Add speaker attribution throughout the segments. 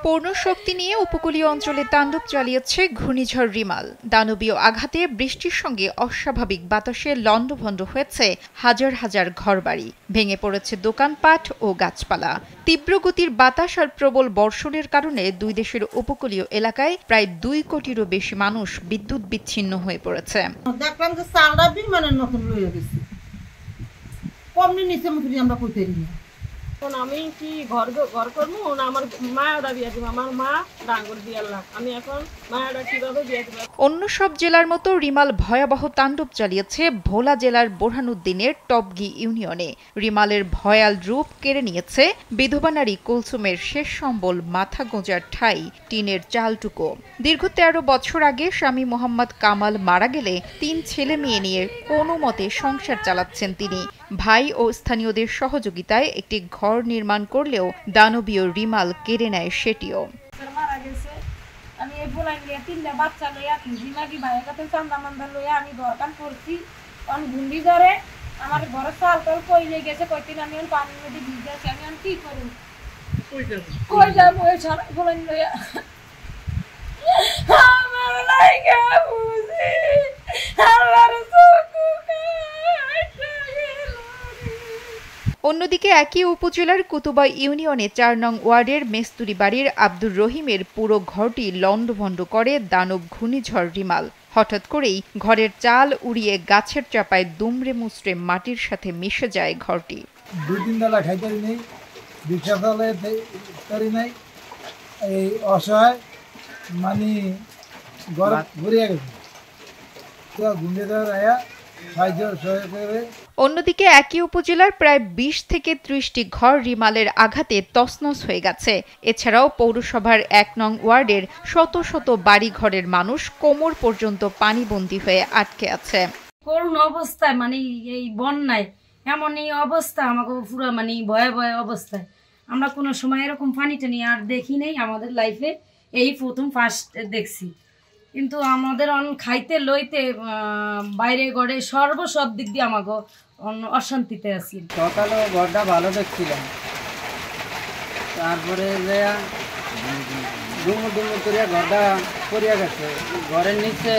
Speaker 1: পূর্ণ শক্তি নিয়ে উপকূলীয় অঞ্চলে তাণ্ডব চালিয়েছে ঘূর্ণিঝড় রিমাল। দানবীয় আঘাতে বৃষ্টির সঙ্গে অস্বাভাবিক বাতাসে লণ্ডভণ্ড হয়েছে হাজার হাজার ঘরবাড়ি, ভেঙে পড়েছে দোকানপাট ও গাছপালা। তীব্র গতির বাতাস আর প্রবল বর্ষণের কারণে দুই দেশের উপকূলীয় এলাকায় প্রায় ২ কোটিরও বেশি মানুষ বিদ্যুৎ বিচ্ছিন্ন হয়ে পড়েছে।
Speaker 2: দেখলাম যে চালটা বিমানের মতন লইয়া গেছে, কমনি নিচে মতো আমরা কইতে নি।
Speaker 3: আমি কি ঘর করবো না আমার মায়াটা বিয়ে দিব? আমার মা ডাঙ্গর দিয়ে আল্লাহ, আমি এখন মায়াটা কিভাবে বিয়ে দিব?
Speaker 1: অন্য সব জেলার মতো রিমাল ভয়াবহ তাণ্ডব চালিয়েছে ভোলা জেলার বোরহানুদ্দিনের টপগি ইউনিয়নে। রিমালের ভয়াল রূপ কেড়ে নিয়েছে বিধবা নারী কুলসুমের শেষ সম্বল মাথা গোঁজার ঠাঁই টিনের চালটুকু। দীর্ঘ ১৩ বছর আগে স্বামী মোহাম্মদ কামাল মারা গেলে ৩ ছেলে মেয়ে নিয়ে কোনো মতে সংসার চালাচ্ছেন তিনি। ভাই ও স্থানীয়দের সহযোগিতায় একটি ঘর নির্মাণ করলেও দানবীয় রিমাল কেড়ে নেয় সেটিও।
Speaker 3: আমি এই বোলাই নিয়ে ৩টা বাচ্চা লইয়া দিমাগি ভাইয়ের কাছে চান্দা মান্দা লইয়া আমি দরকার করছি। কারণ ঘুন্ডি ধরে আমার ঘরের চাল টাল কইলে গেছে, কইতিন আমি পানির মধ্যে ভিজে আছি, আমি কি করব? কই যাবো ওই সারা বোলাই লইয়া? আমার লাইগা বুঝি আল্লাহর
Speaker 1: অন্যদিকে একই উপজেলার কুতুবা ইউনিয়নে ৪ নং ওয়ার্ডের মেস্তুরি বাড়ির আব্দুর রহিমের পুরো ঘরটি লণ্ডভণ্ড করে দানব ঘূর্ণিঝড় রিমাল। হঠাৎ করেই ঘরের চাল উড়িয়ে গাছের চাপায় দুমড়ে মুচড়ে মাটির সাথে মিশে যায় ঘরটি।
Speaker 4: ২-৩ বেলা খাইতে নেই, রিক্সা চালাতে নাই, এই অসহায় মানে ঘর ঘুরিয়ে গেছে। ঘূর্ণিঝড় আয়া
Speaker 1: অন্যদিকে একই উপজেলার প্রায় ২০ থেকে ৩০টি ঘর রিমালের আঘাতে তছনছ হয়ে গেছে। এছাড়াও পৌরসভার ১ নং ওয়ার্ডের শত শত বাড়িঘরের মানুষ কোমর পর্যন্ত পানিবন্দী হয়ে আটকে আছে।
Speaker 5: করুণ অবস্থায় মানে এই বন্যায় এমন এই অবস্থা আমাকে পুরো মানে ভয়াবহ অবস্থায়। আমরা কোনো সময় এরকম পানি টানি আর দেখি নাই আমাদের লাইফে, এই প্রথম ফার্স্ট দেখছি। কিন্তু আমাদের খাইতে লইতে বাইরে গড়ে সব দিক দিয়ে আমাকে অশান্তিতে আছি।
Speaker 6: সকালেও ঘরটা ভালো দেখছিলাম, তারপরে ডুমুর ডুমুর করিয়া ঘরটা পড়িয়া গেছে। ঘরের নিচে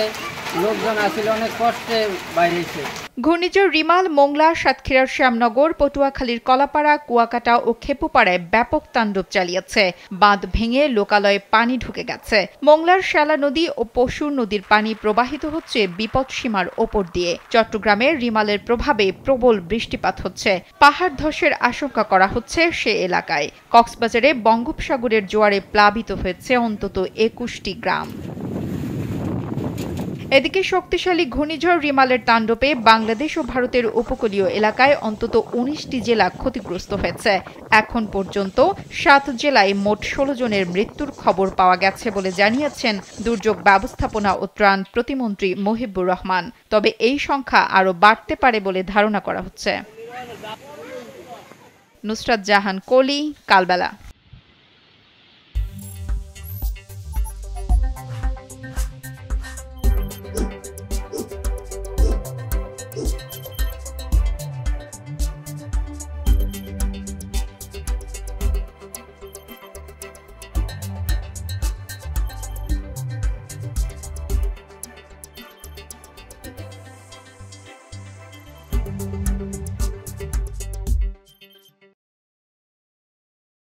Speaker 6: লোকজন আসিল, অনেক কষ্টে বাইরেছে।
Speaker 1: ঘূর্ণিঝড় রিমাল মোংলা, সাতক্ষীরার শ্যামনগর, পটুয়াখালীর কলাপাড়া, কুয়াকাটা ও খেপুপাড়ায় ব্যাপক তাণ্ডব চালিয়েছে। বাঁধ ভেঙে লোকালয়ে পানি ঢুকে গেছে। মোংলার শ্যালা নদী ও পশুর নদীর পানি প্রবাহিত হচ্ছে বিপদসীমার ওপর দিয়ে। চট্টগ্রামের রিমালের প্রভাবে প্রবল বৃষ্টিপাত হচ্ছে। পাহাড় ধসের আশঙ্কা করা হচ্ছে সে এলাকায়। কক্সবাজারে বঙ্গোপসাগরের জোয়ারে প্লাবিত হয়েছে অন্তত ২১টি গ্রাম। এদিকে শক্তিশালী ঘূর্ণিঝড় রিমালের তাণ্ডবে বাংলাদেশ ও ভারতের উপকূলীয় এলাকায় অন্তত ১৯টি জেলা ক্ষতিগ্রস্ত হয়েছে। এখন পর্যন্ত ৭ জেলায় মোট ১৬ জনের মৃত্যুর খবর পাওয়া গেছে বলে জানিয়েছেন দুর্যোগ ব্যবস্থাপনা ও ত্রাণ প্রতিমন্ত্রী মহিবুর রহমান। তবে এই সংখ্যা আরও বাড়তে পারে বলে ধারণা করা হচ্ছে। নুসরাত জাহান কলি, কালবেলা।